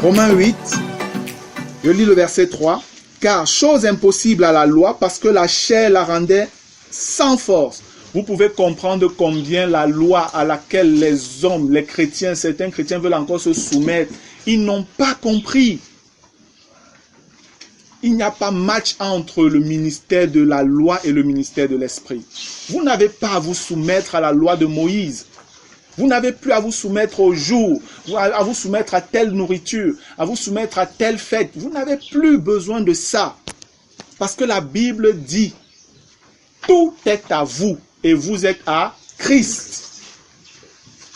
Romains 8, je lis le verset 3. Car chose impossible à la loi, parce que la chair la rendait sans force. Vous pouvez comprendre combien la loi à laquelle les hommes, les chrétiens, certains chrétiens veulent encore se soumettre, ils n'ont pas compris. Il n'y a pas match entre le ministère de la loi et le ministère de l'esprit. Vous n'avez pas à vous soumettre à la loi de Moïse. Vous n'avez plus à vous soumettre au jour, à vous soumettre à telle nourriture, à vous soumettre à telle fête. Vous n'avez plus besoin de ça. Parce que la Bible dit, tout est à vous et vous êtes à Christ.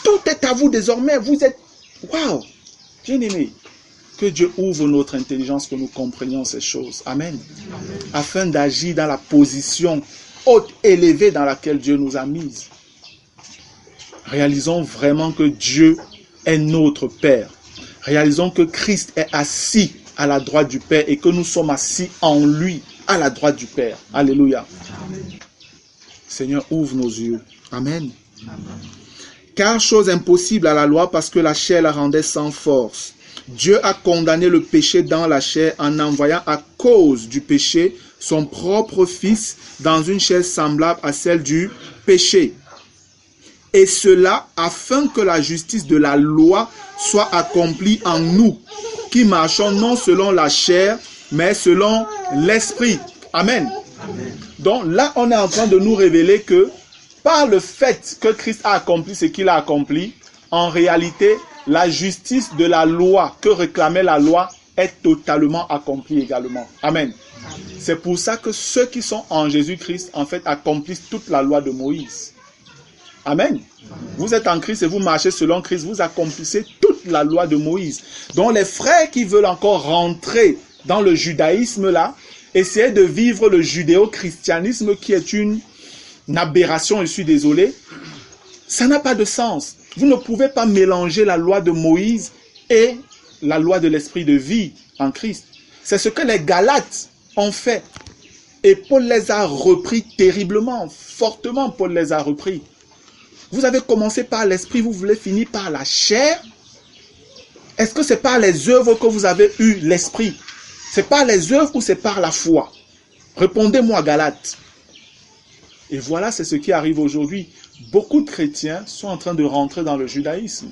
Tout est à vous désormais. Vous êtes... Waouh! Bien-aimé, que Dieu ouvre notre intelligence, que nous comprenions ces choses. Amen. Amen. Afin d'agir dans la position haute, élevée dans laquelle Dieu nous a mises. Réalisons vraiment que Dieu est notre Père. Réalisons que Christ est assis à la droite du Père et que nous sommes assis en lui, à la droite du Père. Alléluia. Amen. Seigneur, ouvre nos yeux. Amen. Amen. Car chose impossible à la loi parce que la chair la rendait sans force. Dieu a condamné le péché dans la chair en envoyant à cause du péché son propre Fils dans une chair semblable à celle du péché. Et cela afin que la justice de la loi soit accomplie en nous, qui marchons non selon la chair, mais selon l'esprit. Amen. Amen. Donc là, on est en train de nous révéler que par le fait que Christ a accompli ce qu'il a accompli, en réalité, la justice de la loi que réclamait la loi est totalement accomplie également. Amen. Amen. C'est pour ça que ceux qui sont en Jésus-Christ, en fait, accomplissent toute la loi de Moïse. Amen. Vous êtes en Christ et vous marchez selon Christ, vous accomplissez toute la loi de Moïse. Donc les frères qui veulent encore rentrer dans le judaïsme là, essayer de vivre le judéo-christianisme qui est une aberration, je suis désolé, ça n'a pas de sens. Vous ne pouvez pas mélanger la loi de Moïse et la loi de l'esprit de vie en Christ. C'est ce que les Galates ont fait. Et Paul les a repris terriblement, fortement Paul les a repris. Vous avez commencé par l'esprit, vous voulez finir par la chair. Est-ce que c'est par les œuvres que vous avez eu l'esprit? C'est par les œuvres ou c'est par la foi? Répondez-moi, Galates. Et voilà, c'est ce qui arrive aujourd'hui. Beaucoup de chrétiens sont en train de rentrer dans le judaïsme.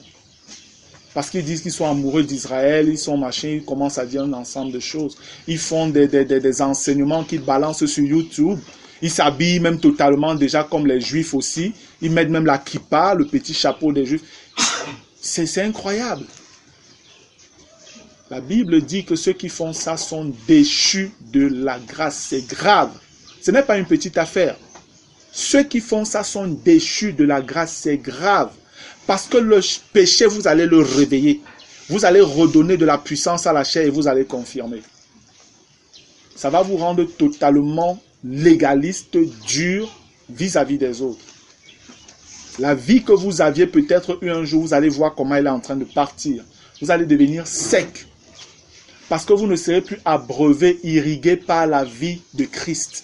Parce qu'ils disent qu'ils sont amoureux d'Israël, ils sont machins, ils commencent à dire un ensemble de choses. Ils font des enseignements qu'ils balancent sur YouTube. Ils s'habillent même totalement déjà comme les juifs aussi. Ils mettent même la kippa, le petit chapeau des juifs. C'est incroyable. La Bible dit que ceux qui font ça sont déchus de la grâce. C'est grave. Ce n'est pas une petite affaire. Ceux qui font ça sont déchus de la grâce. C'est grave. Parce que le péché, vous allez le réveiller. Vous allez redonner de la puissance à la chair et vous allez confirmer. Ça va vous rendre totalement légaliste, dur, vis-à-vis des autres. La vie que vous aviez peut-être eu un jour, vous allez voir comment elle est en train de partir. Vous allez devenir sec. Parce que vous ne serez plus abreuvé, irrigué par la vie de Christ.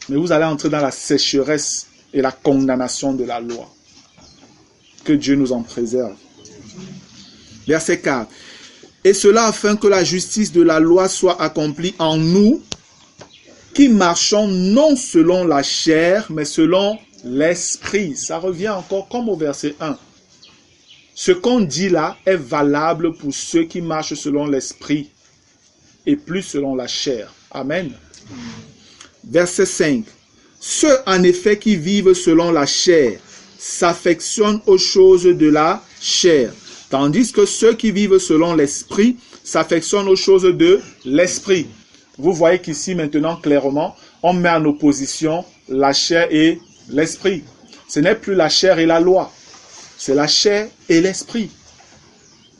Mais vous allez entrer dans la sécheresse et la condamnation de la loi. Que Dieu nous en préserve. Verset 4. Et cela afin que la justice de la loi soit accomplie en nous, qui marchons non selon la chair, mais selon l'esprit. Ça revient encore comme au verset 1. Ce qu'on dit là est valable pour ceux qui marchent selon l'esprit et plus selon la chair. Amen. Verset 5. Ceux en effet qui vivent selon la chair s'affectionnent aux choses de la chair, tandis que ceux qui vivent selon l'esprit s'affectionnent aux choses de l'esprit. Vous voyez qu'ici maintenant clairement, on met en opposition la chair et l'esprit. Ce n'est plus la chair et la loi, c'est la chair et l'esprit.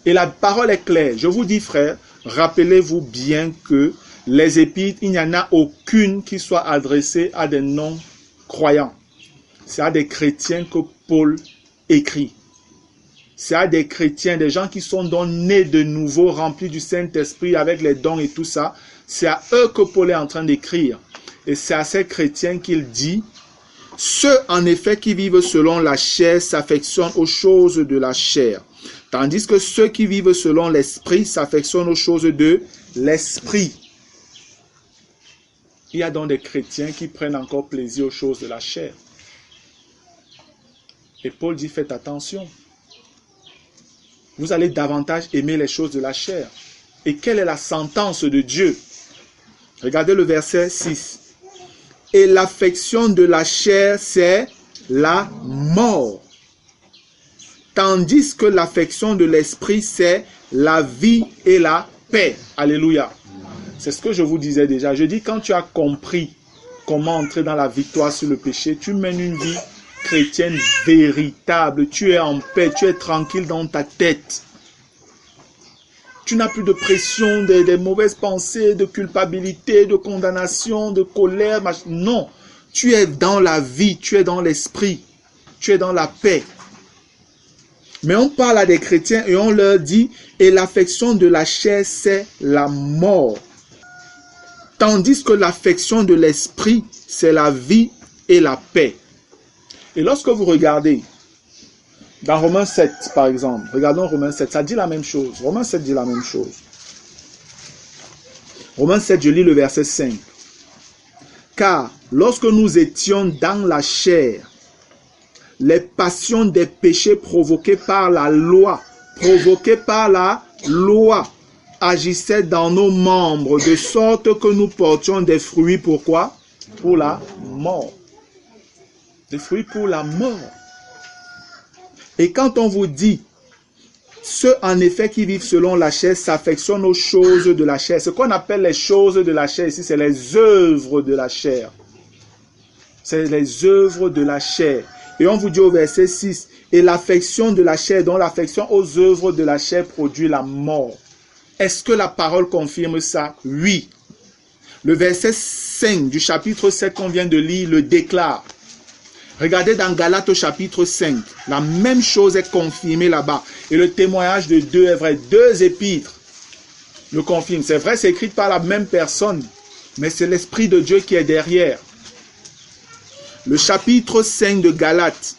Et la parole est claire. Je vous dis frères, rappelez-vous bien que les épîtres, il n'y en a aucune qui soit adressée à des non-croyants. C'est à des chrétiens que Paul écrit. C'est à des chrétiens, des gens qui sont donc nés de nouveau, remplis du Saint-Esprit avec les dons et tout ça. C'est à eux que Paul est en train d'écrire. Et c'est à ces chrétiens qu'il dit, Ceux, en effet, qui vivent selon la chair s'affectionnent aux choses de la chair, tandis que ceux qui vivent selon l'esprit s'affectionnent aux choses de l'esprit. Il y a donc des chrétiens qui prennent encore plaisir aux choses de la chair. Et Paul dit, faites attention. Vous allez davantage aimer les choses de la chair. Et quelle est la sentence de Dieu? Regardez le verset 6. Et l'affection de la chair, c'est la mort. Tandis que l'affection de l'esprit, c'est la vie et la paix. Alléluia. C'est ce que je vous disais déjà. Je dis, quand tu as compris comment entrer dans la victoire sur le péché, tu mènes une vie chrétienne véritable. Tu es en paix, tu es tranquille dans ta tête. Tu n'as plus de pression, des mauvaises pensées, de culpabilité, de condamnation, de colère. Non, tu es dans la vie, tu es dans l'esprit, tu es dans la paix. Mais on parle à des chrétiens et on leur dit, et l'affection de la chair, c'est la mort. Tandis que l'affection de l'esprit, c'est la vie et la paix. Et lorsque vous regardez, dans Romains 7, par exemple, regardons Romains 7, ça dit la même chose. Romains 7 dit la même chose. Romains 7, je lis le verset 5. Car lorsque nous étions dans la chair, les passions des péchés provoquées par la loi, agissaient dans nos membres, de sorte que nous portions des fruits, pourquoi? Pour la mort. Des fruits pour la mort. Et quand on vous dit, ceux en effet qui vivent selon la chair s'affectionnent aux choses de la chair. Ce qu'on appelle les choses de la chair ici, c'est les œuvres de la chair. C'est les œuvres de la chair. Et on vous dit au verset 6, et l'affection de la chair, dont l'affection aux œuvres de la chair produit la mort. Est-ce que la parole confirme ça? Oui. Le verset 5 du chapitre 7 qu'on vient de lire le déclare. Regardez dans Galates au chapitre 5, la même chose est confirmée là-bas. Et le témoignage de deux est vrai. Deux épîtres le confirment. C'est vrai, c'est écrit par la même personne, mais c'est l'Esprit de Dieu qui est derrière. Le chapitre 5 de Galates,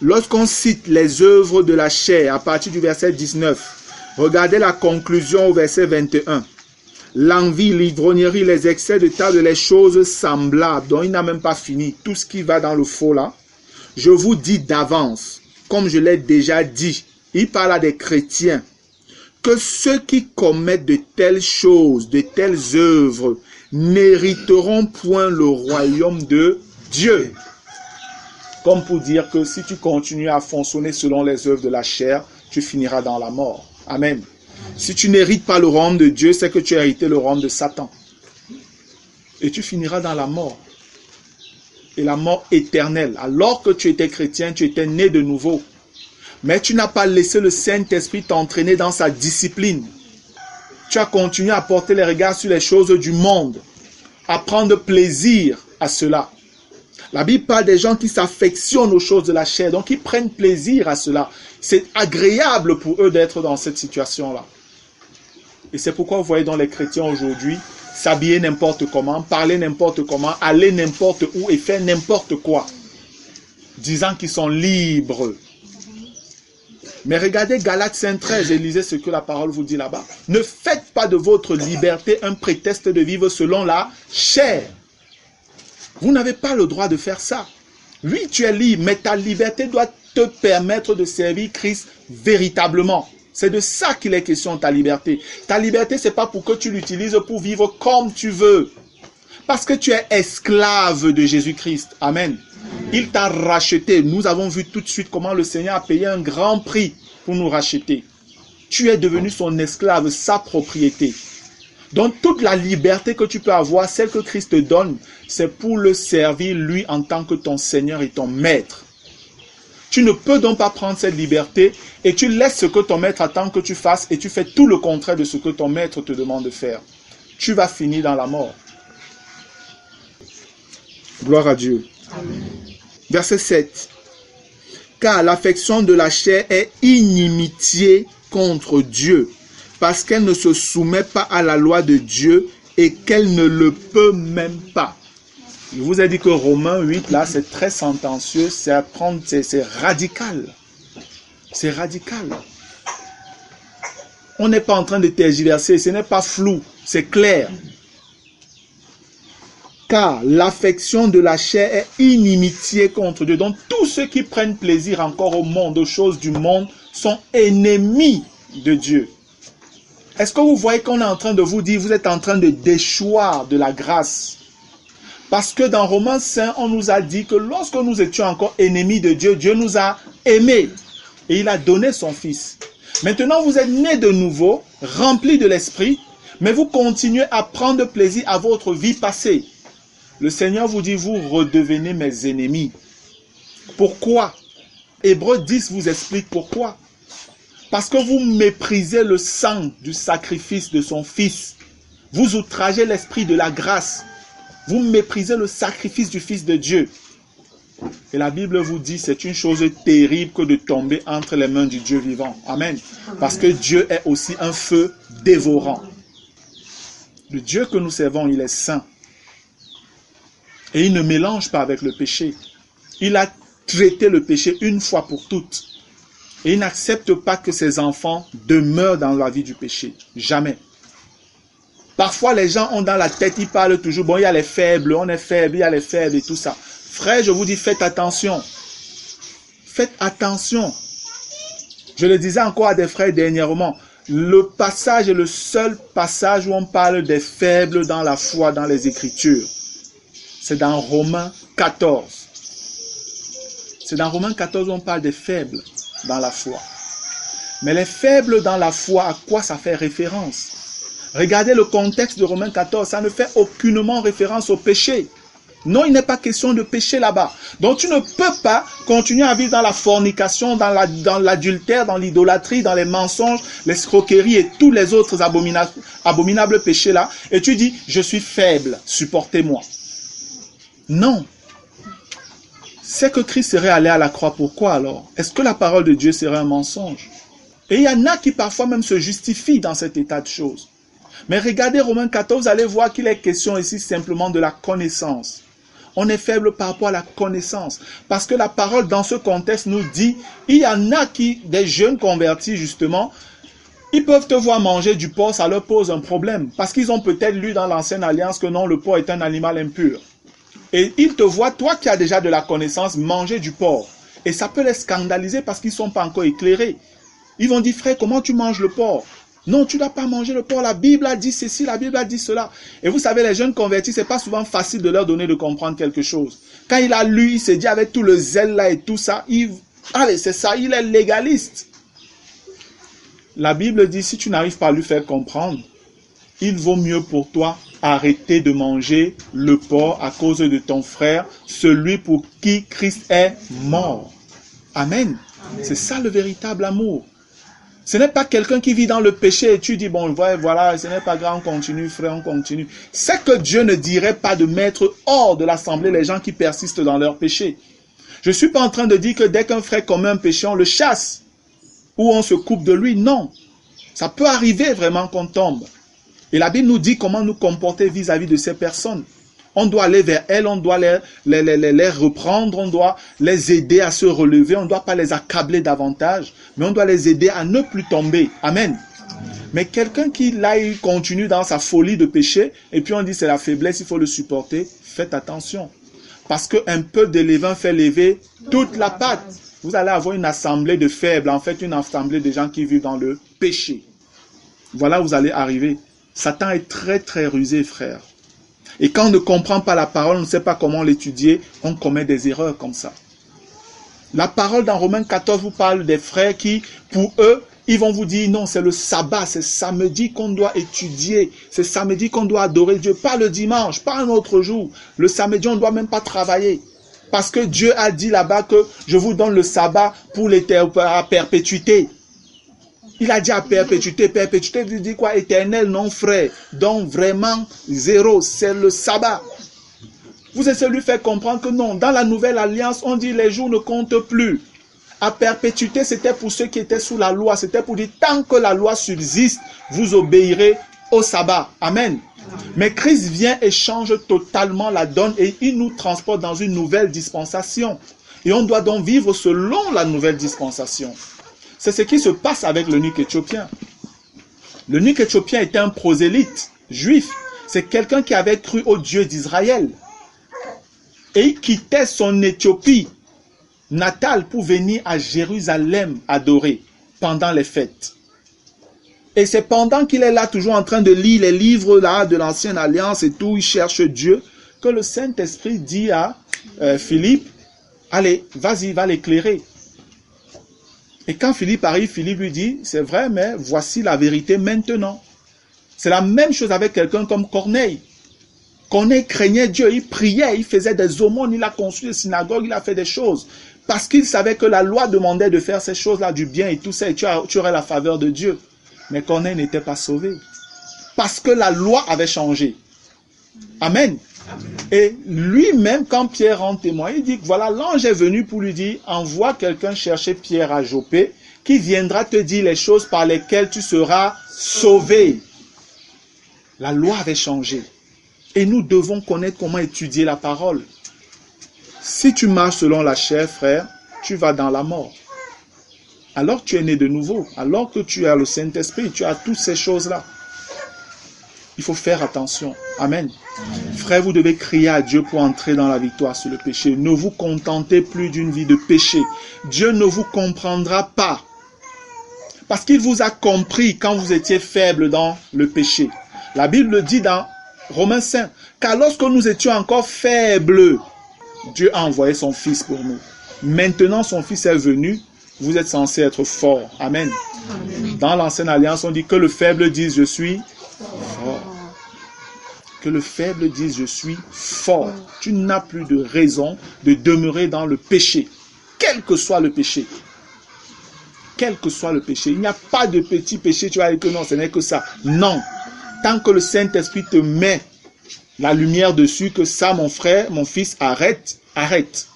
lorsqu'on cite les œuvres de la chair à partir du verset 19, regardez la conclusion au verset 21. L'envie, l'ivrognerie, les excès de table, les choses semblables, dont il n'a même pas fini, tout ce qui va dans le faux là. Je vous dis d'avance, comme je l'ai déjà dit, il parle à des chrétiens, que ceux qui commettent de telles choses, de telles œuvres, n'hériteront point le royaume de Dieu. Comme pour dire que si tu continues à fonctionner selon les œuvres de la chair, tu finiras dans la mort. Amen. Si tu n'hérites pas le royaume de Dieu, c'est que tu as hérité le royaume de Satan. Et tu finiras dans la mort. Et la mort éternelle. Alors que tu étais chrétien, tu étais né de nouveau. Mais tu n'as pas laissé le Saint-Esprit t'entraîner dans sa discipline. Tu as continué à porter les regards sur les choses du monde. À prendre plaisir à cela. La Bible parle des gens qui s'affectionnent aux choses de la chair, donc ils prennent plaisir à cela. C'est agréable pour eux d'être dans cette situation-là. Et c'est pourquoi vous voyez dans les chrétiens aujourd'hui, s'habiller n'importe comment, parler n'importe comment, aller n'importe où et faire n'importe quoi, disant qu'ils sont libres. Mais regardez Galates 5:13 et lisez ce que la parole vous dit là-bas. Ne faites pas de votre liberté un prétexte de vivre selon la chair. Vous n'avez pas le droit de faire ça. Oui, tu es libre, mais ta liberté doit te permettre de servir Christ véritablement. C'est de ça qu'il est question, ta liberté. Ta liberté, ce n'est pas pour que tu l'utilises pour vivre comme tu veux. Parce que tu es esclave de Jésus-Christ. Amen. Il t'a racheté. Nous avons vu tout de suite comment le Seigneur a payé un grand prix pour nous racheter. Tu es devenu son esclave, sa propriété. Donc toute la liberté que tu peux avoir, celle que Christ te donne, c'est pour le servir lui en tant que ton Seigneur et ton Maître. Tu ne peux donc pas prendre cette liberté et tu laisses ce que ton Maître attend que tu fasses et tu fais tout le contraire de ce que ton Maître te demande de faire. Tu vas finir dans la mort. Gloire à Dieu. Amen. Verset 7. Car l'affection de la chair est inimitié contre Dieu, parce qu'elle ne se soumet pas à la loi de Dieu et qu'elle ne le peut même pas. Je vous ai dit que Romains 8, là, c'est très sentencieux, c'est radical. C'est radical. On n'est pas en train de tergiverser, ce n'est pas flou, c'est clair. Car l'affection de la chair est inimitié contre Dieu. Donc tous ceux qui prennent plaisir encore au monde, aux choses du monde, sont ennemis de Dieu. Est-ce que vous voyez qu'on est en train de vous dire, vous êtes en train de déchoir de la grâce? Parce que dans Romains 5, on nous a dit que lorsque nous étions encore ennemis de Dieu, Dieu nous a aimés et il a donné son Fils. Maintenant, vous êtes nés de nouveau, remplis de l'Esprit, mais vous continuez à prendre plaisir à votre vie passée. Le Seigneur vous dit, vous redevenez mes ennemis. Pourquoi? Hébreux 10 vous explique pourquoi. Parce que vous méprisez le sang du sacrifice de son Fils. Vous outragez l'esprit de la grâce. Vous méprisez le sacrifice du Fils de Dieu. Et la Bible vous dit, c'est une chose terrible que de tomber entre les mains du Dieu vivant. Amen. Parce que Dieu est aussi un feu dévorant. Le Dieu que nous servons, il est saint. Et il ne mélange pas avec le péché. Il a traité le péché une fois pour toutes. Et il n'accepte pas que ses enfants demeurent dans la vie du péché. Jamais. Parfois, les gens ont dans la tête, ils parlent toujours, bon, il y a les faibles, on est faible, il y a les faibles et tout ça. Frère, je vous dis, faites attention. Faites attention. Je le disais encore à des frères dernièrement, le passage est le seul passage où on parle des faibles dans la foi, dans les Écritures. C'est dans Romains 14. C'est dans Romains 14 où on parle des faibles dans la foi. Mais les faibles dans la foi, à quoi ça fait référence? Regardez le contexte de Romains 14, ça ne fait aucunement référence au péché. Non, il n'est pas question de péché là-bas. Donc tu ne peux pas continuer à vivre dans la fornication, dans l'adultère, dans l'idolâtrie, dans les mensonges, l'escroquerie et tous les autres abominables péchés là. Et tu dis, je suis faible, supportez-moi. Non. C'est que Christ serait allé à la croix. Pourquoi alors? Est-ce que la parole de Dieu serait un mensonge? Et il y en a qui parfois même se justifient dans cet état de choses. Mais regardez Romains 14, vous allez voir qu'il est question ici simplement de la connaissance. On est faible par rapport à la connaissance. Parce que la parole dans ce contexte nous dit, il y en a qui, des jeunes convertis justement, ils peuvent te voir manger du porc, ça leur pose un problème. Parce qu'ils ont peut-être lu dans l'ancienne alliance que non, le porc est un animal impur. Et ils te voient, toi qui as déjà de la connaissance, manger du porc. Et ça peut les scandaliser parce qu'ils ne sont pas encore éclairés. Ils vont dire, frère, comment tu manges le porc? Non, tu ne dois pas manger le porc. La Bible a dit ceci, la Bible a dit cela. Et vous savez, les jeunes convertis, ce n'est pas souvent facile de leur donner de comprendre quelque chose. Quand il a lu, il s'est dit avec tout le zèle là et tout ça, allez, c'est ça, il est légaliste. La Bible dit, si tu n'arrives pas à lui faire comprendre, il vaut mieux pour toi arrêter de manger le porc à cause de ton frère, celui pour qui Christ est mort. Amen. C'est ça le véritable amour. Ce n'est pas quelqu'un qui vit dans le péché et tu dis, bon, voilà, ce n'est pas grave, on continue, frère, on continue. C'est que Dieu ne dirait pas de mettre hors de l'assemblée les gens qui persistent dans leur péché. Je ne suis pas en train de dire que dès qu'un frère commet un péché, on le chasse ou on se coupe de lui. Non. Ça peut arriver vraiment qu'on tombe. Et la Bible nous dit comment nous comporter vis-à-vis de ces personnes. On doit aller vers elles, on doit les reprendre, on doit les aider à se relever, on ne doit pas les accabler davantage, mais on doit les aider à ne plus tomber. Amen. Mais quelqu'un qui, là, il continue dans sa folie de péché, et puis on dit c'est la faiblesse, il faut le supporter, faites attention. Parce qu'un peu de levain fait lever toute la pâte. Vous allez avoir une assemblée de faibles, en fait une assemblée de gens qui vivent dans le péché. Voilà où vous allez arriver. Satan est très très rusé, frère. Et quand on ne comprend pas la parole, on ne sait pas comment l'étudier, on commet des erreurs comme ça. La parole dans Romains 14 vous parle des frères qui, pour eux, ils vont vous dire non, c'est le sabbat, c'est samedi qu'on doit étudier, c'est samedi qu'on doit adorer Dieu, pas le dimanche, pas un autre jour. Le samedi, on ne doit même pas travailler. Parce que Dieu a dit là-bas que je vous donne le sabbat pour à perpétuité. Il a dit à perpétuité, perpétuité, il dit quoi? Éternel, non frère. Donc vraiment, zéro, c'est le sabbat. Vous essayez de lui faire comprendre que non, dans la nouvelle alliance, on dit les jours ne comptent plus. À perpétuité, c'était pour ceux qui étaient sous la loi. C'était pour dire, tant que la loi subsiste, vous obéirez au sabbat. Amen. Mais Christ vient et change totalement la donne et il nous transporte dans une nouvelle dispensation. Et on doit donc vivre selon la nouvelle dispensation. C'est ce qui se passe avec l'eunuque éthiopien. L'eunuque éthiopien était un prosélyte juif. C'est quelqu'un qui avait cru au Dieu d'Israël. Et il quittait son Éthiopie natale pour venir à Jérusalem adorer pendant les fêtes. Et c'est pendant qu'il est là toujours en train de lire les livres là de l'Ancienne Alliance et tout, il cherche Dieu, que le Saint-Esprit dit à Philippe, allez, vas-y, va l'éclairer. Et quand Philippe arrive, Philippe lui dit, c'est vrai, mais voici la vérité maintenant. C'est la même chose avec quelqu'un comme Corneille. Corneille craignait Dieu, il priait, il faisait des aumônes, il a construit des synagogues, il a fait des choses. Parce qu'il savait que la loi demandait de faire ces choses-là, du bien et tout ça, et tu aurais la faveur de Dieu. Mais Corneille n'était pas sauvé. Parce que la loi avait changé. Amen. Et lui-même, quand Pierre rend témoin, il dit que voilà, l'ange est venu pour lui dire, envoie quelqu'un chercher Pierre à Joppé, qui viendra te dire les choses par lesquelles tu seras sauvé. La loi avait changé. Et nous devons connaître comment étudier la parole. Si tu marches selon la chair, frère, tu vas dans la mort. Alors tu es né de nouveau, alors que tu as le Saint-Esprit, tu as toutes ces choses-là. Il faut faire attention. Amen. Frère, vous devez crier à Dieu pour entrer dans la victoire sur le péché. Ne vous contentez plus d'une vie de péché. Dieu ne vous comprendra pas. Parce qu'il vous a compris quand vous étiez faible dans le péché. La Bible dit dans Romains 5, car lorsque nous étions encore faibles, Dieu a envoyé son Fils pour nous. Maintenant, son Fils est venu. Vous êtes censé être fort. Amen. Dans l'Ancienne Alliance, on dit que le faible dise je suis fort. Que le faible dise je suis fort. Tu n'as plus de raison de demeurer dans le péché. Quel que soit le péché. Quel que soit le péché. Il n'y a pas de petit péché. Tu vas dire que non, ce n'est que ça. Non. Tant que le Saint-Esprit te met la lumière dessus, que ça, mon frère, mon fils, arrête, arrête.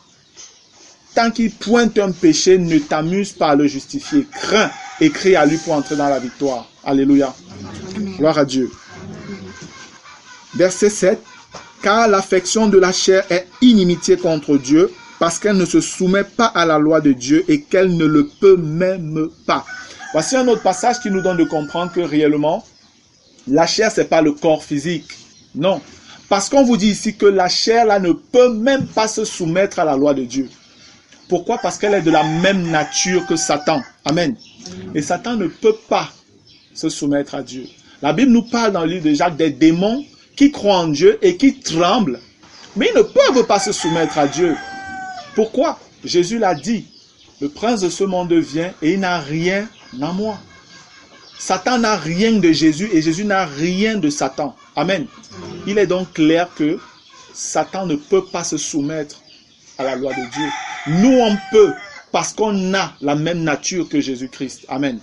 Tant qu'il pointe un péché, ne t'amuse pas à le justifier. Crains et crie à lui pour entrer dans la victoire. Alléluia. Gloire à Dieu. Verset 7. Car l'affection de la chair est inimitié contre Dieu, parce qu'elle ne se soumet pas à la loi de Dieu et qu'elle ne le peut même pas. Voici un autre passage qui nous donne de comprendre que réellement, la chair, ce n'est pas le corps physique. Non. Parce qu'on vous dit ici que la chair, là, ne peut même pas se soumettre à la loi de Dieu. Pourquoi? Parce qu'elle est de la même nature que Satan. Amen. Et Satan ne peut pas se soumettre à Dieu. La Bible nous parle dans le livre de Jacques des démons qui croient en Dieu et qui tremblent. Mais ils ne peuvent pas se soumettre à Dieu. Pourquoi? Jésus l'a dit. Le prince de ce monde vient et il n'a rien en moi. Satan n'a rien de Jésus et Jésus n'a rien de Satan. Amen. Il est donc clair que Satan ne peut pas se soumettre à la loi de Dieu. Nous, on peut parce qu'on a la même nature que Jésus-Christ. Amen.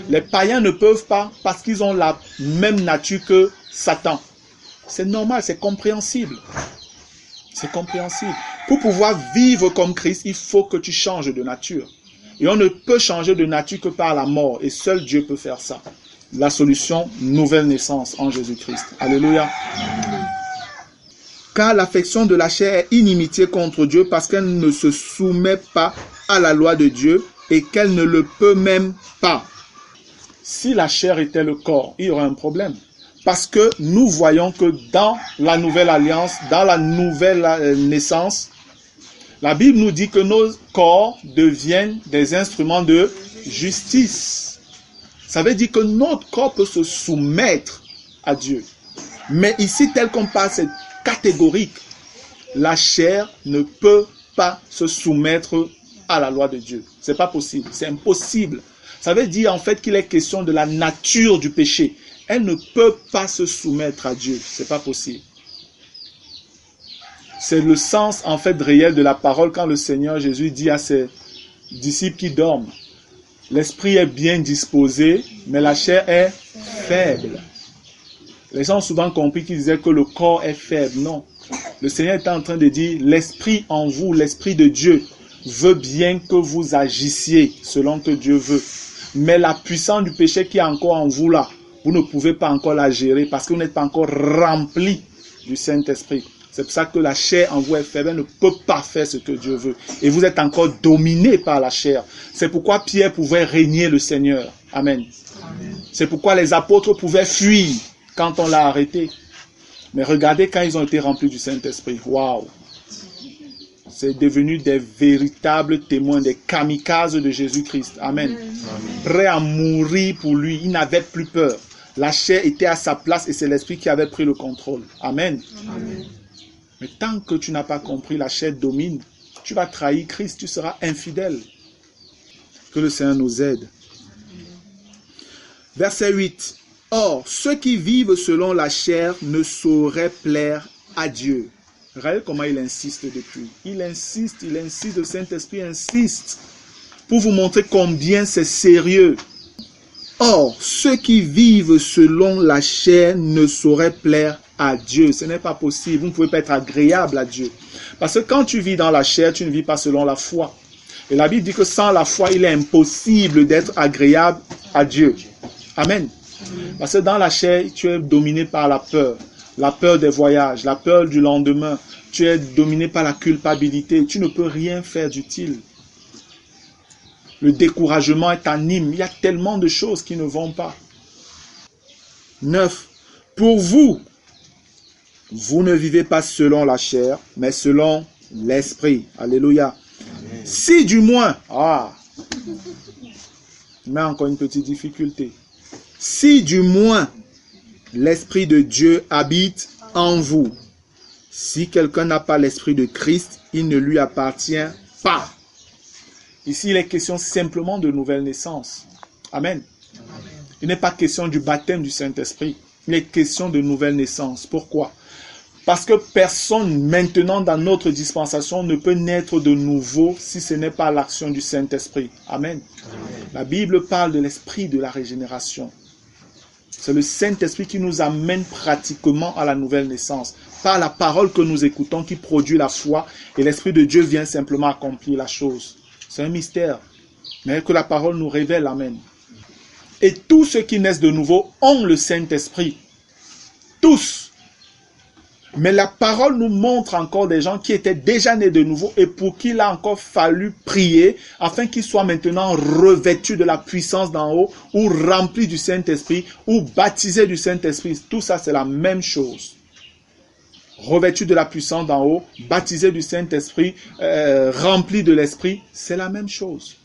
Les païens ne peuvent pas parce qu'ils ont la même nature que Satan. C'est normal, c'est compréhensible. C'est compréhensible. Pour pouvoir vivre comme Christ, il faut que tu changes de nature. Et on ne peut changer de nature que par la mort. Et seul Dieu peut faire ça. La solution, nouvelle naissance en Jésus-Christ. Alléluia. Car l'affection de la chair est inimitié contre Dieu parce qu'elle ne se soumet pas à la loi de Dieu et qu'elle ne le peut même pas. Si la chair était le corps, il y aurait un problème. Parce que nous voyons que dans la nouvelle alliance, dans la nouvelle naissance, la Bible nous dit que nos corps deviennent des instruments de justice. Ça veut dire que notre corps peut se soumettre à Dieu. Mais ici, tel qu'on parle, c'est catégorique. La chair ne peut pas se soumettre à la loi de Dieu. C'est pas possible. C'est impossible. Ça veut dire en fait qu'il est question de la nature du péché. Elle ne peut pas se soumettre à Dieu. C'est pas possible. C'est le sens en fait réel de la parole quand le Seigneur Jésus dit à ses disciples qui dorment. L'esprit est bien disposé, mais la chair est faible. Les gens ont souvent compris qu'il disait que le corps est faible. Non. Le Seigneur est en train de dire, l'esprit en vous, l'esprit de Dieu, veut bien que vous agissiez selon que Dieu veut. Mais la puissance du péché qui est encore en vous là, Vous ne pouvez pas encore la gérer parce que vous n'êtes pas encore rempli du Saint-Esprit. C'est pour ça que la chair en vous est faible, elle ne peut pas faire ce que Dieu veut. Et vous êtes encore dominé par la chair. C'est pourquoi Pierre pouvait régner le Seigneur. Amen. Amen. C'est pourquoi les apôtres pouvaient fuir quand on l'a arrêté. Mais regardez quand ils ont été remplis du Saint-Esprit. Waouh! C'est devenu des véritables témoins, des kamikazes de Jésus-Christ. Amen. Amen. Prêts à mourir pour lui. Ils n'avaient plus peur. La chair était à sa place et c'est l'Esprit qui avait pris le contrôle. Amen. Amen. Mais tant que tu n'as pas compris, la chair domine. Tu vas trahir Christ, tu seras infidèle. Que le Seigneur nous aide. Verset 8. Or, ceux qui vivent selon la chair ne sauraient plaire à Dieu. Regardez comment il insiste depuis. Il insiste, le Saint-Esprit insiste pour vous montrer combien c'est sérieux. Or, ceux qui vivent selon la chair ne sauraient plaire à Dieu. Ce n'est pas possible. Vous ne pouvez pas être agréable à Dieu. Parce que quand tu vis dans la chair, tu ne vis pas selon la foi. Et la Bible dit que sans la foi, il est impossible d'être agréable à Dieu. Amen. Parce que dans la chair, tu es dominé par la peur des voyages, la peur du lendemain. Tu es dominé par la culpabilité. Tu ne peux rien faire d'utile. Le découragement t'anime. Il y a tellement de choses qui ne vont pas. 9. Pour vous, vous ne vivez pas selon la chair, mais selon l'esprit. Alléluia. Amen. Si du moins, mais encore une petite difficulté. Si du moins l'Esprit de Dieu habite en vous. Si quelqu'un n'a pas l'Esprit de Christ, il ne lui appartient pas. Ici, il est question simplement de nouvelle naissance. Amen. Il n'est pas question du baptême du Saint-Esprit. Il est question de nouvelle naissance. Pourquoi? Parce que personne maintenant dans notre dispensation ne peut naître de nouveau si ce n'est pas l'action du Saint-Esprit. Amen. La Bible parle de l'esprit de la régénération. C'est le Saint-Esprit qui nous amène pratiquement à la nouvelle naissance. Par la parole que nous écoutons qui produit la foi et l'Esprit de Dieu vient simplement accomplir la chose. C'est un mystère, mais que la parole nous révèle. Amen. Et tous ceux qui naissent de nouveau ont le Saint-Esprit. Tous. Mais la parole nous montre encore des gens qui étaient déjà nés de nouveau et pour qui il a encore fallu prier afin qu'ils soient maintenant revêtus de la puissance d'en haut ou remplis du Saint-Esprit ou baptisés du Saint-Esprit. Tout ça, c'est la même chose. Revêtus de la puissance d'en haut, baptisés du Saint-Esprit, remplis de l'Esprit, c'est la même chose.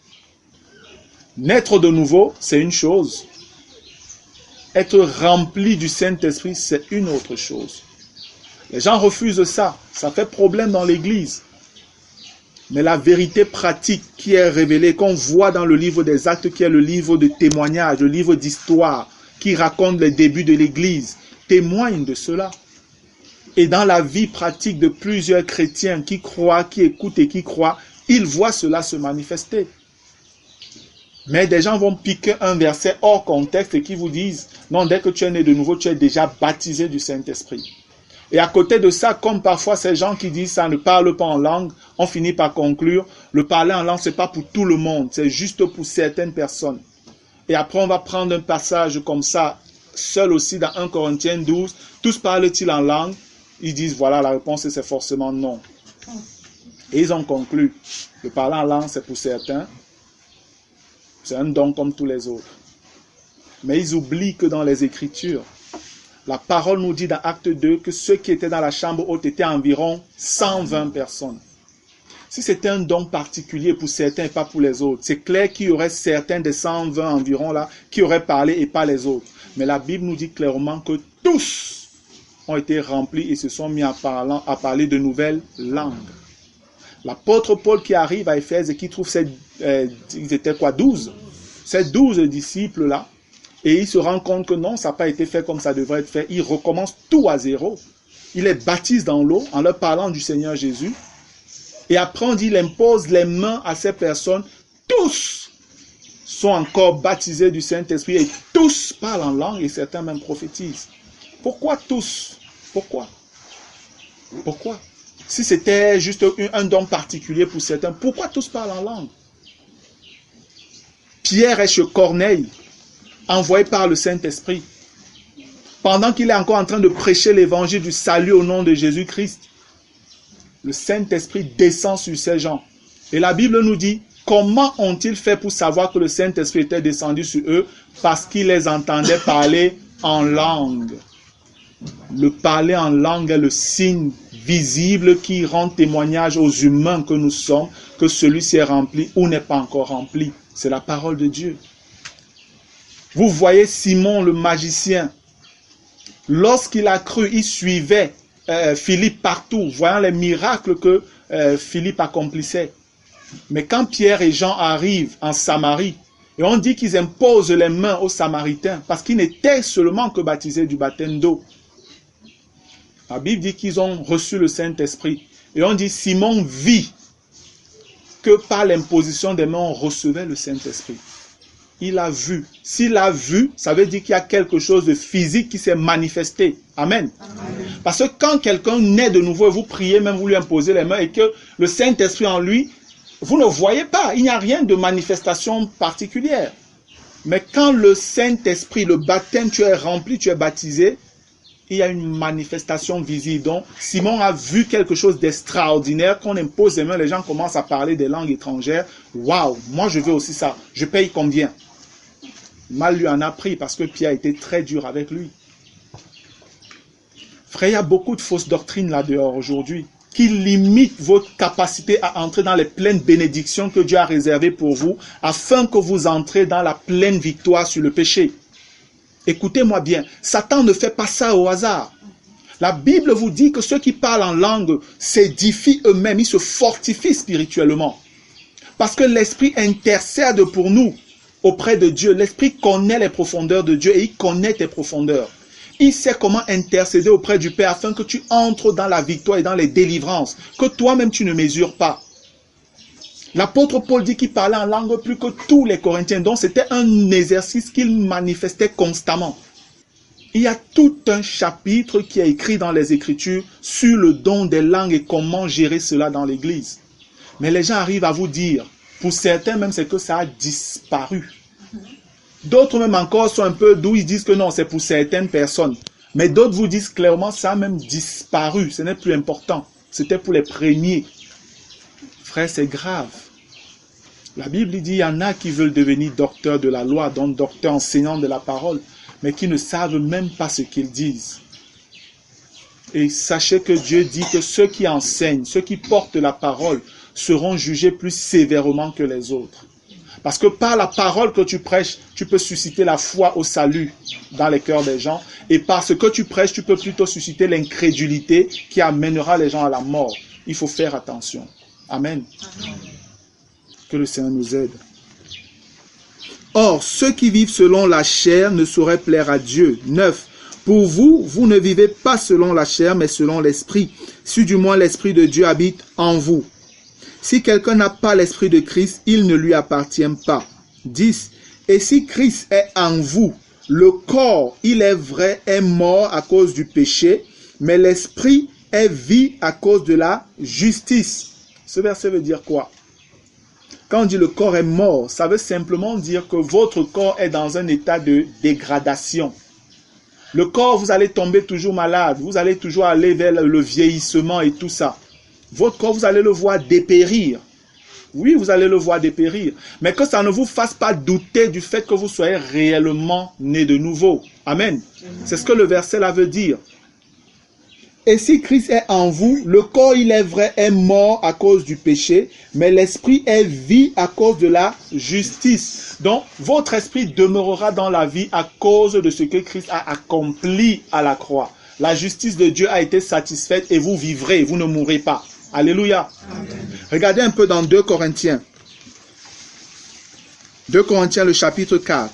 Naître de nouveau, c'est une chose. Être rempli du Saint-Esprit, c'est une autre chose. Les gens refusent ça. Ça fait problème dans l'Église. Mais la vérité pratique qui est révélée, qu'on voit dans le livre des Actes, qui est le livre de témoignage, le livre d'histoire, qui raconte les débuts de l'Église, témoigne de cela. Et dans la vie pratique de plusieurs chrétiens qui croient, qui écoutent et qui croient, ils voient cela se manifester. Mais des gens vont piquer un verset hors contexte et qui vous disent, non, dès que tu es né de nouveau, tu es déjà baptisé du Saint-Esprit. Et à côté de ça, comme parfois ces gens qui disent ça ne parle pas en langue, on finit par conclure, le parler en langue, ce n'est pas pour tout le monde, c'est juste pour certaines personnes. Et après, on va prendre un passage comme ça, seul aussi dans 1 Corinthiens 12, tous parlent-ils en langue? Ils disent, voilà, la réponse c'est forcément non. Et ils ont conclu, le parler en langue, c'est pour certains, c'est un don comme tous les autres. Mais ils oublient que dans les Écritures, la parole nous dit dans Acte 2 que ceux qui étaient dans la chambre haute étaient environ 120 personnes. Si c'était un don particulier pour certains et pas pour les autres, c'est clair qu'il y aurait certains des 120 environ là qui auraient parlé et pas les autres. Mais la Bible nous dit clairement que tous ont été remplis et se sont mis à parler de nouvelles langues. L'apôtre Paul qui arrive à Éphèse et qui trouve ils étaient quoi, 12? Ces 12 disciples-là, et il se rend compte que non, ça n'a pas été fait comme ça devrait être fait. Il recommence tout à zéro. Il les baptise dans l'eau en leur parlant du Seigneur Jésus. Et après, on dit, il impose les mains à ces personnes. Tous sont encore baptisés du Saint-Esprit et tous parlent en langue et certains même prophétisent. Pourquoi tous? Pourquoi? Pourquoi? Si c'était juste un don particulier pour certains, pourquoi tous parlent en langue? Pierre est chez Corneille, envoyé par le Saint-Esprit. pendant qu'il est encore en train de prêcher l'évangile du salut au nom de Jésus-Christ, le Saint-Esprit descend sur ces gens. Et la Bible nous dit, comment ont-ils fait pour savoir que le Saint-Esprit était descendu sur eux? Parce qu'ils les entendaient parler en langue. Le parler en langue est le signe visible qui rend témoignage aux humains que nous sommes, que celui-ci est rempli ou n'est pas encore rempli. C'est la parole de Dieu. Vous voyez Simon le magicien. Lorsqu'il a cru, il suivait Philippe partout, voyant les miracles que Philippe accomplissait. Mais quand Pierre et Jean arrivent en Samarie, et on dit qu'ils imposent les mains aux Samaritains, parce qu'ils n'étaient seulement que baptisés du baptême d'eau. La Bible dit qu'ils ont reçu le Saint-Esprit. Et on dit Simon vit que par l'imposition des mains, on recevait le Saint-Esprit. Il a vu. S'il a vu, ça veut dire qu'il y a quelque chose de physique qui s'est manifesté. Amen. Amen. Parce que quand quelqu'un naît de nouveau et vous priez, même vous lui imposez les mains et que le Saint-Esprit en lui, vous ne voyez pas. Il n'y a rien de manifestation particulière. Mais quand le Saint-Esprit, le baptême, tu es rempli, tu es baptisé, il y a une manifestation visible. Donc, Simon a vu quelque chose d'extraordinaire. Qu'on impose les mains, les gens commencent à parler des langues étrangères. Waouh, moi je veux aussi ça. Je paye combien? Mal lui en a pris parce que Pierre a été très dur avec lui. Frère, il y a beaucoup de fausses doctrines là-dehors aujourd'hui qui limitent votre capacité à entrer dans les pleines bénédictions que Dieu a réservées pour vous afin que vous entrez dans la pleine victoire sur le péché. Écoutez-moi bien, Satan ne fait pas ça au hasard. La Bible vous dit que ceux qui parlent en langue s'édifient eux-mêmes, ils se fortifient spirituellement. Parce que l'Esprit intercède pour nous auprès de Dieu. L'Esprit connaît les profondeurs de Dieu et il connaît tes profondeurs. Il sait comment intercéder auprès du Père afin que tu entres dans la victoire et dans les délivrances, que toi-même tu ne mesures pas. L'apôtre Paul dit qu'il parlait en langue plus que tous les Corinthiens. Donc c'était un exercice qu'il manifestait constamment. Il y a tout un chapitre qui est écrit dans les Écritures sur le don des langues et comment gérer cela dans l'Église. Mais les gens arrivent à vous dire, pour certains même c'est que ça a disparu. D'autres même encore sont un peu doux, ils disent que non, c'est pour certaines personnes. Mais d'autres vous disent clairement, ça a même disparu, ce n'est plus important. C'était pour les premiers. Frère, c'est grave. La Bible dit, il y en a qui veulent devenir docteurs de la loi, donc docteurs enseignants de la parole, mais qui ne savent même pas ce qu'ils disent. Et sachez que Dieu dit que ceux qui enseignent, ceux qui portent la parole, seront jugés plus sévèrement que les autres. Parce que par la parole que tu prêches, tu peux susciter la foi au salut dans les cœurs des gens. Et par ce que tu prêches, tu peux plutôt susciter l'incrédulité qui amènera les gens à la mort. Il faut faire attention. Amen. Amen. Que le Seigneur nous aide. Or, ceux qui vivent selon la chair ne sauraient plaire à Dieu. 9. Pour vous, vous ne vivez pas selon la chair, mais selon l'Esprit. Si du moins l'Esprit de Dieu habite en vous. Si quelqu'un n'a pas l'Esprit de Christ, il ne lui appartient pas. 10. Et si Christ est en vous, le corps, il est vrai, est mort à cause du péché, mais l'Esprit est vie à cause de la justice. Ce verset veut dire quoi? Quand on dit le corps est mort, ça veut simplement dire que votre corps est dans un état de dégradation. Le corps, vous allez tomber toujours malade, vous allez toujours aller vers le vieillissement et tout ça. Votre corps, vous allez le voir dépérir. Oui, vous allez le voir dépérir. Mais que ça ne vous fasse pas douter du fait que vous soyez réellement né de nouveau. Amen. C'est ce que le verset là veut dire. Et si Christ est en vous, le corps, il est vrai, est mort à cause du péché, mais l'esprit est vie à cause de la justice. Donc, votre esprit demeurera dans la vie à cause de ce que Christ a accompli à la croix. La justice de Dieu a été satisfaite et vous vivrez, vous ne mourrez pas. Alléluia. Amen. Regardez un peu dans 2 Corinthiens. 2 Corinthiens, le chapitre 4.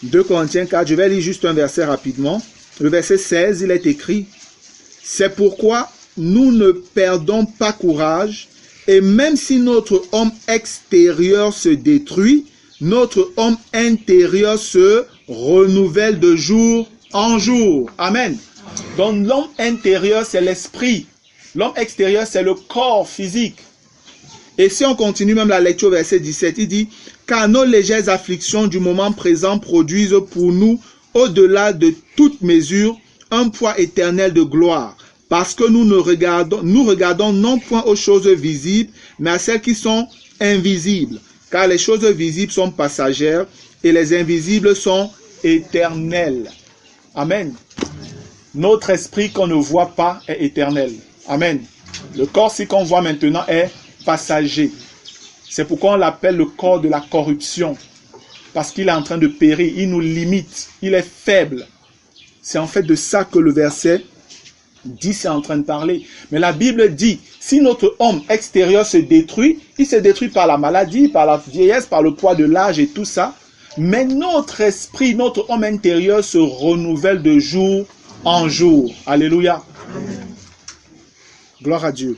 2 Corinthiens 4, je vais lire juste un verset rapidement. Le verset 16, il est écrit, « C'est pourquoi nous ne perdons pas courage, et même si notre homme extérieur se détruit, notre homme intérieur se renouvelle de jour en jour. » Amen. Donc l'homme intérieur, c'est l'esprit. L'homme extérieur, c'est le corps physique. Et si on continue même la lecture, verset 17, il dit, « Car nos légères afflictions du moment présent produisent pour nous au-delà de toute mesure, un poids éternel de gloire, parce que nous regardons non point aux choses visibles, mais à celles qui sont invisibles, car les choses visibles sont passagères et les invisibles sont éternelles. Amen. Notre esprit qu'on ne voit pas est éternel. Amen. Le corps-ci qu'on voit maintenant est passager. C'est pourquoi on l'appelle le corps de la corruption. Parce qu'il est en train de périr, il nous limite, il est faible. C'est en fait de ça que le verset 10 est en train de parler. Mais la Bible dit, si notre homme extérieur se détruit, il se détruit par la maladie, par la vieillesse, par le poids de l'âge et tout ça. Mais notre esprit, notre homme intérieur se renouvelle de jour en jour. Alléluia. Gloire à Dieu.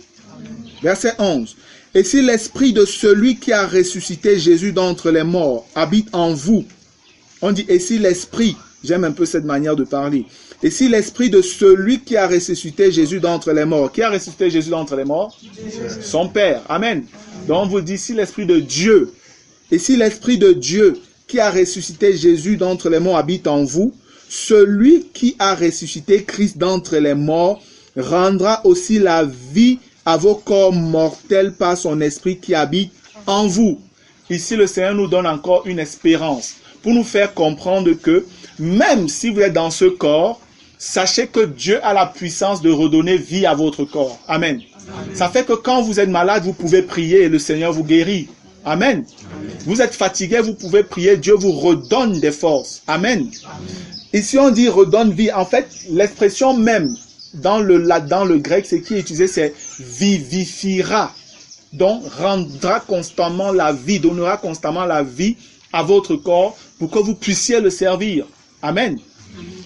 Verset 11. Et si l'esprit de celui qui a ressuscité Jésus d'entre les morts habite en vous, on dit, et si l'esprit, j'aime un peu cette manière de parler, et si l'esprit de celui qui a ressuscité Jésus d'entre les morts, qui a ressuscité Jésus d'entre les morts? Son Père. Amen. Donc on vous dit, si l'esprit de Dieu, et si l'esprit de Dieu qui a ressuscité Jésus d'entre les morts habite en vous, celui qui a ressuscité Christ d'entre les morts rendra aussi la vie à vos corps mortels par son esprit qui habite en vous. Ici, le Seigneur nous donne encore une espérance pour nous faire comprendre que même si vous êtes dans ce corps, sachez que Dieu a la puissance de redonner vie à votre corps. Amen. Amen. Ça fait que quand vous êtes malade, vous pouvez prier et le Seigneur vous guérit. Amen. Amen. Vous êtes fatigué, vous pouvez prier, Dieu vous redonne des forces. Amen. Amen. Ici, on dit redonne vie. En fait, l'expression même dans le grec, c'est qui est utilisé, c'est vivifiera. Donc, rendra constamment la vie, donnera constamment la vie à votre corps pour que vous puissiez le servir. Amen.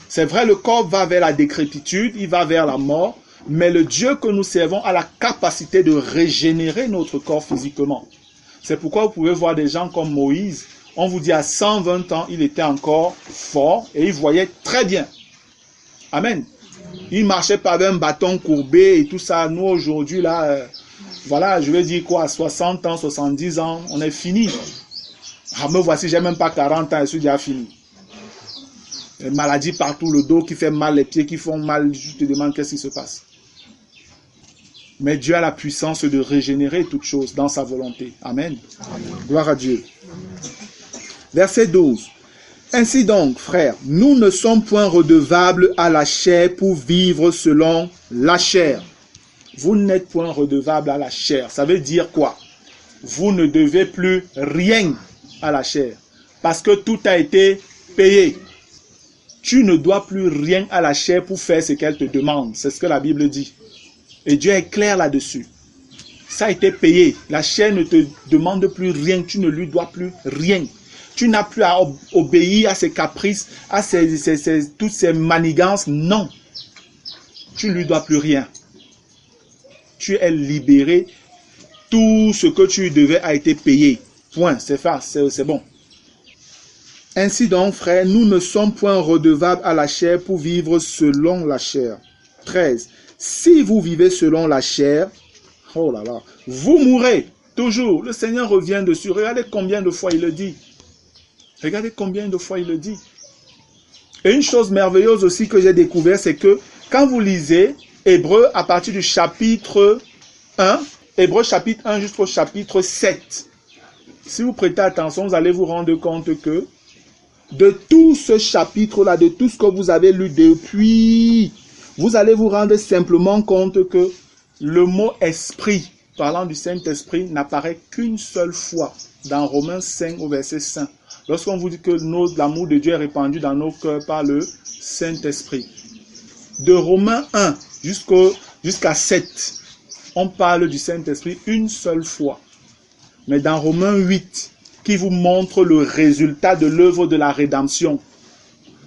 C'est vrai, le corps va vers la décrépitude, il va vers la mort, mais le Dieu que nous servons a la capacité de régénérer notre corps physiquement. C'est pourquoi vous pouvez voir des gens comme Moïse. On vous dit à 120 ans, il était encore fort et il voyait très bien. Amen. Il marchait pas avec un bâton courbé et tout ça. Nous aujourd'hui, là, voilà, je vais dire quoi, 60 ans, 70 ans, on est fini. Ah, me voici, j'ai même pas 40 ans, je suis déjà fini. Les maladies partout, le dos qui fait mal, les pieds qui font mal, je te demande qu'est-ce qui se passe. Mais Dieu a la puissance de régénérer toutes choses dans sa volonté. Amen. Amen. Gloire à Dieu. Verset 12. Ainsi donc, frères, nous ne sommes point redevables à la chair pour vivre selon la chair. Vous n'êtes point redevables à la chair. Ça veut dire quoi? Vous ne devez plus rien à la chair. Parce que tout a été payé. Tu ne dois plus rien à la chair pour faire ce qu'elle te demande. C'est ce que la Bible dit. Et Dieu est clair là-dessus. Ça a été payé. La chair ne te demande plus rien. Tu ne lui dois plus rien. Tu n'as plus à obéir à ses caprices, à toutes ces manigances. Non. Tu ne lui dois plus rien. Tu es libéré. Tout ce que tu devais a été payé. Point. C'est bon. Ainsi donc, frères, nous ne sommes point redevables à la chair pour vivre selon la chair. 13. Si vous vivez selon la chair, oh là là, vous mourrez. Toujours. Le Seigneur revient dessus. Regardez combien de fois il le dit. Regardez combien de fois il le dit. Et une chose merveilleuse aussi que j'ai découvert, c'est que quand vous lisez Hébreux à partir du chapitre 1, Hébreux chapitre 1 jusqu'au chapitre 7, si vous prêtez attention, vous allez vous rendre compte que de tout ce chapitre-là, de tout ce que vous avez lu depuis, vous allez vous rendre simplement compte que le mot esprit, parlant du Saint-Esprit, n'apparaît qu'une seule fois dans Romains 5 au verset 5. Lorsqu'on vous dit que l'amour de Dieu est répandu dans nos cœurs par le Saint-Esprit. De Romains 1 jusqu'à 7, on parle du Saint-Esprit une seule fois. Mais dans Romains 8, qui vous montre le résultat de l'œuvre de la rédemption,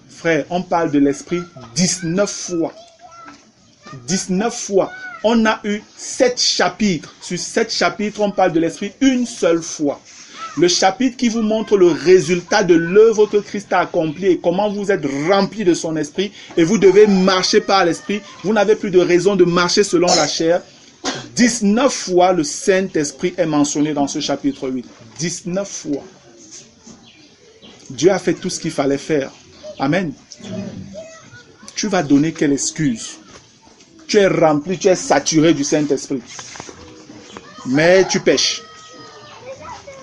frère, on parle de l'Esprit 19 fois. 19 fois. On a eu 7 chapitres. Sur 7 chapitres, on parle de l'Esprit une seule fois. Le chapitre qui vous montre le résultat de l'œuvre que Christ a accomplie et comment vous êtes remplis de son esprit et vous devez marcher par l'esprit. Vous n'avez plus de raison de marcher selon la chair. 19 fois le Saint-Esprit est mentionné dans ce chapitre 8. 19 fois. Dieu a fait tout ce qu'il fallait faire. Amen. Tu vas donner quelle excuse? Tu es rempli, tu es saturé du Saint-Esprit. Mais tu pêches.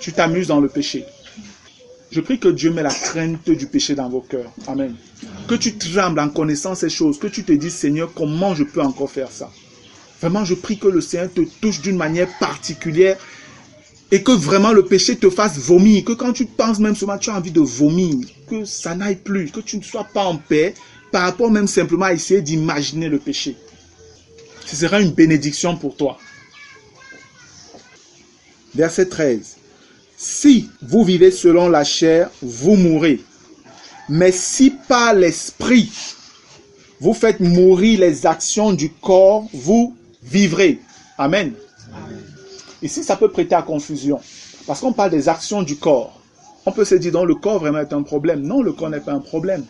Tu t'amuses dans le péché. Je prie que Dieu met la crainte du péché dans vos cœurs. Amen. Que tu trembles en connaissant ces choses. Que tu te dises, Seigneur, comment je peux encore faire ça? Vraiment, je prie que le Seigneur te touche d'une manière particulière et que vraiment le péché te fasse vomir. Que quand tu penses même seulement, tu as envie de vomir. Que ça n'aille plus. Que tu ne sois pas en paix par rapport même simplement à essayer d'imaginer le péché. Ce sera une bénédiction pour toi. Verset 13. Si vous vivez selon la chair, vous mourrez. Mais si par l'esprit, vous faites mourir les actions du corps, vous vivrez. Amen. Ici, ça peut prêter à confusion. Parce qu'on parle des actions du corps. On peut se dire, donc le corps vraiment est un problème. Non, le corps n'est pas un problème.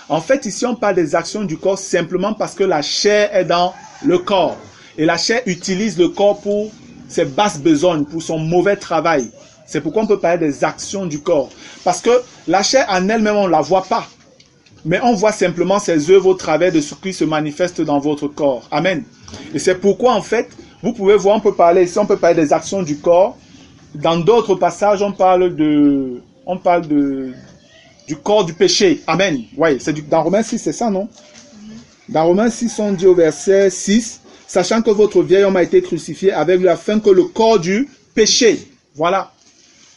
En fait, ici, on parle des actions du corps simplement parce que la chair est dans le corps. Et la chair utilise le corps pour ses basses besognes, pour son mauvais travail. C'est pourquoi on peut parler des actions du corps. Parce que la chair en elle-même, on ne la voit pas. Mais on voit simplement ses œuvres au travers de ce qui se manifeste dans votre corps. Amen. Et c'est pourquoi, en fait, vous pouvez voir, on peut parler des actions du corps. Dans d'autres passages, on parle du corps du péché. Amen. Oui, dans Romains 6, c'est ça, non? Dans Romains 6, on dit au verset 6, sachant que votre vieil homme a été crucifié avec lui afin que le corps du péché, voilà,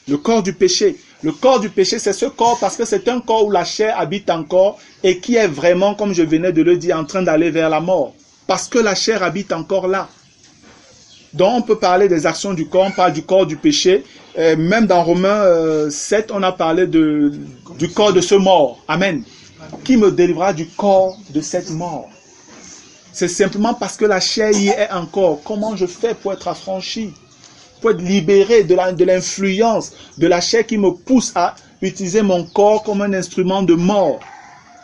le corps du péché. Le corps du péché, c'est ce corps parce que c'est un corps où la chair habite encore et qui est vraiment, comme je venais de le dire, en train d'aller vers la mort. Parce que la chair habite encore là. Donc on peut parler des actions du corps, on parle du corps du péché. Même dans Romains 7, on a parlé du corps de ce mort. Amen. Qui me délivrera du corps de cette mort? C'est simplement parce que la chair y est encore. Comment je fais pour être affranchi? Pour être libéré de l'influence de la chair qui me pousse à utiliser mon corps comme un instrument de mort.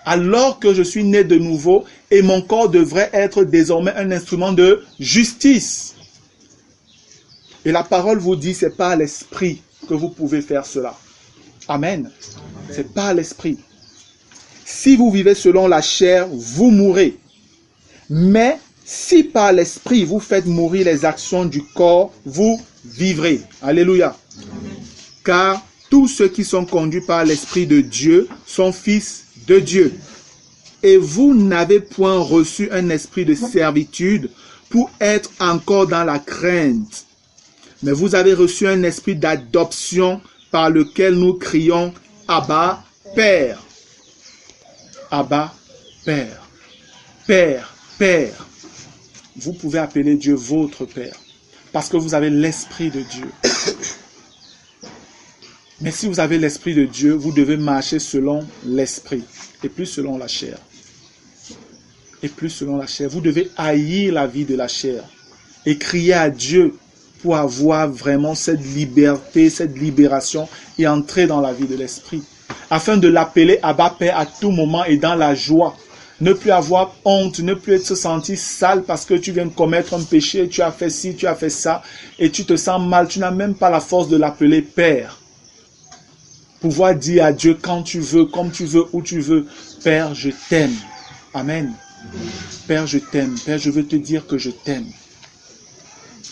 Alors que je suis né de nouveau et mon corps devrait être désormais un instrument de justice. Et la parole vous dit, c'est par l'esprit que vous pouvez faire cela. Amen. C'est par l'esprit. Si vous vivez selon la chair, vous mourrez. Mais si par l'esprit vous faites mourir les actions du corps, vous vivrez. Alléluia. Car tous ceux qui sont conduits par l'esprit de Dieu sont fils de Dieu. Et vous n'avez point reçu un esprit de servitude pour être encore dans la crainte. Mais vous avez reçu un esprit d'adoption par lequel nous crions Abba, Père. Abba, Père. Père, Père. Vous pouvez appeler Dieu votre Père. Parce que vous avez l'Esprit de Dieu. Mais si vous avez l'Esprit de Dieu, vous devez marcher selon l'Esprit. Et plus selon la chair. Et plus selon la chair. Vous devez haïr la vie de la chair. Et crier à Dieu pour avoir vraiment cette liberté, cette libération et entrer dans la vie de l'Esprit. Afin de l'appeler Abba Père à tout moment et dans la joie. Ne plus avoir honte, ne plus se sentir sale parce que tu viens de commettre un péché, tu as fait ci, tu as fait ça, et tu te sens mal, tu n'as même pas la force de l'appeler Père. Pouvoir dire à Dieu quand tu veux, comme tu veux, où tu veux, Père, je t'aime. Amen. Père, je t'aime. Père, je veux te dire que je t'aime.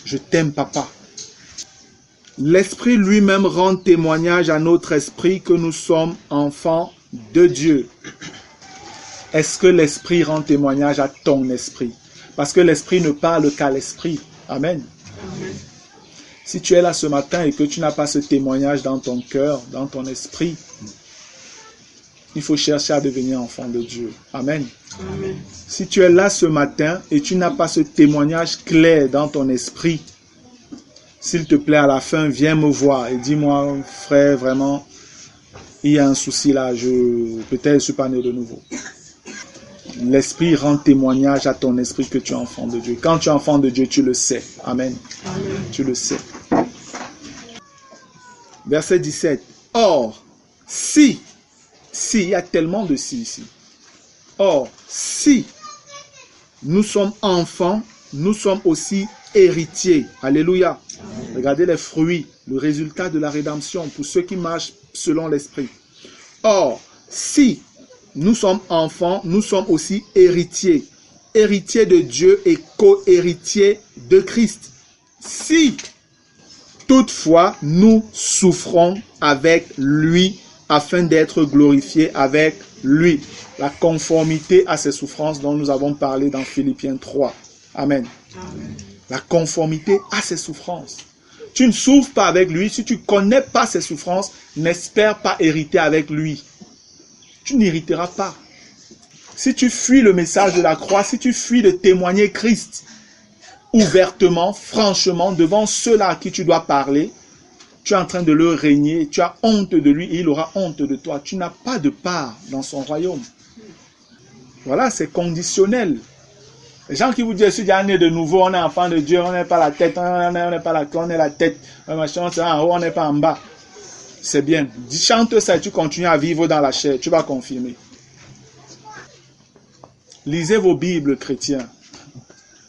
Je t'aime, papa. L'Esprit lui-même rend témoignage à notre esprit que nous sommes enfants de Dieu. Est-ce que l'Esprit rend témoignage à ton esprit? Parce que l'Esprit ne parle qu'à l'Esprit. Amen. Amen. Si tu es là ce matin et que tu n'as pas ce témoignage dans ton cœur, dans ton esprit, il faut chercher à devenir enfant de Dieu. Amen. Amen. Si tu es là ce matin et tu n'as pas ce témoignage clair dans ton esprit, s'il te plaît, à la fin, viens me voir et dis-moi, frère, vraiment, il y a un souci là, peut-être je ne suis pas né de nouveau. L'Esprit rend témoignage à ton esprit que tu es enfant de Dieu. Quand tu es enfant de Dieu, tu le sais. Amen. Amen. Tu le sais. Verset 17. Or, si, il y a tellement de si ici. Or, si nous sommes enfants, nous sommes aussi héritiers. Alléluia. Amen. Regardez les fruits, le résultat de la rédemption pour ceux qui marchent selon l'Esprit. Or, si nous sommes enfants, nous sommes aussi héritiers. Héritiers de Dieu et co-héritiers de Christ. Si toutefois nous souffrons avec lui afin d'être glorifiés avec lui. La conformité à ses souffrances dont nous avons parlé dans Philippiens 3. Amen. Amen. La conformité à ses souffrances. Tu ne souffres pas avec lui. Si tu ne connais pas ses souffrances, n'espère pas hériter avec lui. Tu n'hériteras pas. Si tu fuis le message de la croix, si tu fuis de témoigner Christ ouvertement, franchement, devant ceux-là à qui tu dois parler, tu es en train de le régner, tu as honte de lui et il aura honte de toi. Tu n'as pas de part dans son royaume. Voilà, c'est conditionnel. Les gens qui vous disent, si on est de nouveau, on est enfant de Dieu, on n'est pas la tête, on n'est pas la queue, on est la tête, on est en haut, on n'est pas en bas. C'est bien. Chante ça et tu continues à vivre dans la chair, tu vas confirmer. Lisez vos Bibles, chrétiens.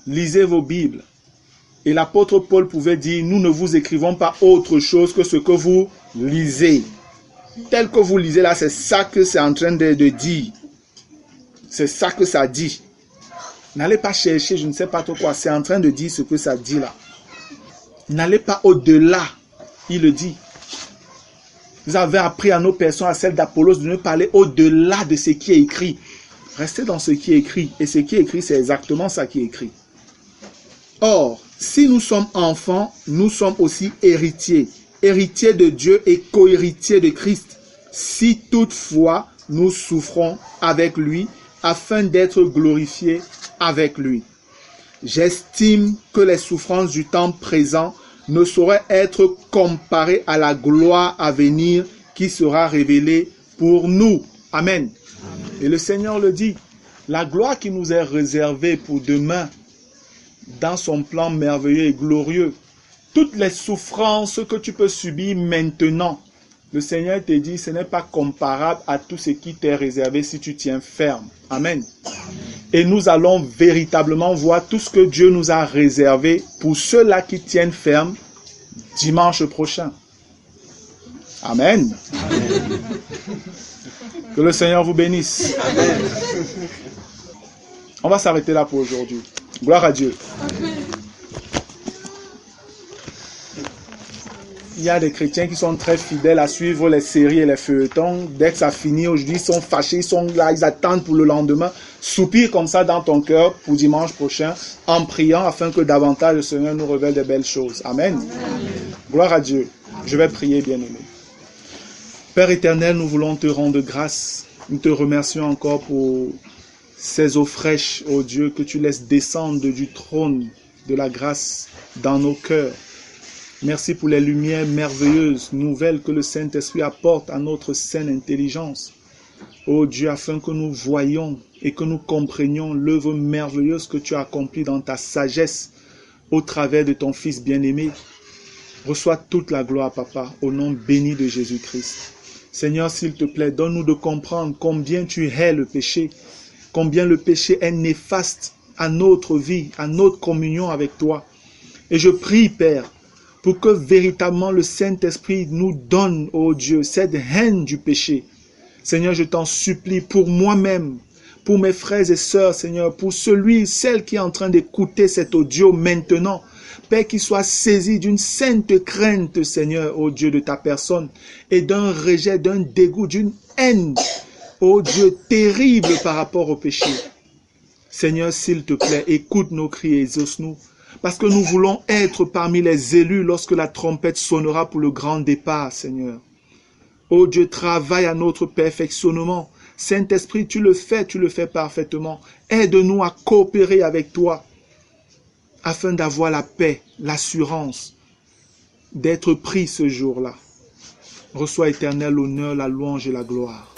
Lisez vos Bibles. Et l'apôtre Paul pouvait dire, nous ne vous écrivons pas autre chose que ce que vous lisez. Tel que vous lisez là, c'est ça que c'est en train de dire. C'est ça que ça dit. N'allez pas chercher, je ne sais pas trop quoi. C'est en train de dire ce que ça dit là. N'allez pas au-delà. Il le dit. Vous avez appris à nos personnes, à celles d'Apollos, de ne parler au-delà de ce qui est écrit. Restez dans ce qui est écrit. Et ce qui est écrit, c'est exactement ça qui est écrit. Or, si nous sommes enfants, nous sommes aussi héritiers. Héritiers de Dieu et co-héritiers de Christ. Si toutefois nous souffrons avec lui, afin d'être glorifiés avec lui. J'estime que les souffrances du temps présent ne sauraient être comparées à la gloire à venir qui sera révélée pour nous. Amen. Et le Seigneur le dit, la gloire qui nous est réservée pour demain, dans son plan merveilleux et glorieux, toutes les souffrances que tu peux subir maintenant, le Seigneur te dit, ce n'est pas comparable à tout ce qui t'est réservé si tu tiens ferme. Amen. Et nous allons véritablement voir tout ce que Dieu nous a réservé pour ceux-là qui tiennent ferme dimanche prochain. Amen. Amen. Que le Seigneur vous bénisse. Amen. On va s'arrêter là pour aujourd'hui. Gloire à Dieu. Amen. Il y a des chrétiens qui sont très fidèles à suivre les séries et les feuilletons. Dès que ça finit aujourd'hui, ils sont fâchés, ils sont là, ils attendent pour le lendemain. Soupire comme ça dans ton cœur pour dimanche prochain, en priant afin que davantage le Seigneur nous révèle de belles choses. Amen. Amen. Gloire à Dieu. Je vais prier, bien-aimé. Père éternel, nous voulons te rendre grâce. Nous te remercions encore pour ces eaux fraîches, ô Dieu, que tu laisses descendre du trône de la grâce dans nos cœurs. Merci pour les lumières merveilleuses, nouvelles que le Saint-Esprit apporte à notre saine intelligence. Ô Dieu, afin que nous voyions et que nous comprenions l'œuvre merveilleuse que tu as accomplie dans ta sagesse au travers de ton Fils bien-aimé. Reçois toute la gloire, Papa, au nom béni de Jésus-Christ. Seigneur, s'il te plaît, donne-nous de comprendre combien tu hais le péché, combien le péché est néfaste à notre vie, à notre communion avec toi. Et je prie, Père, pour que véritablement le Saint-Esprit nous donne, ô Dieu, cette haine du péché. Seigneur, je t'en supplie pour moi-même, pour mes frères et sœurs, Seigneur, pour celle qui est en train d'écouter cet audio maintenant. Père, qu'il soit saisi d'une sainte crainte, Seigneur, ô Dieu, de ta personne, et d'un rejet, d'un dégoût, d'une haine, ô Dieu, terrible par rapport au péché. Seigneur, s'il te plaît, écoute nos cris et exauce-nous. Parce que nous voulons être parmi les élus lorsque la trompette sonnera pour le grand départ, Seigneur. Ô Dieu, travaille à notre perfectionnement. Saint-Esprit, tu le fais parfaitement. Aide-nous à coopérer avec toi afin d'avoir la paix, l'assurance d'être pris ce jour-là. Reçois éternel l'honneur, la louange et la gloire.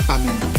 Amen.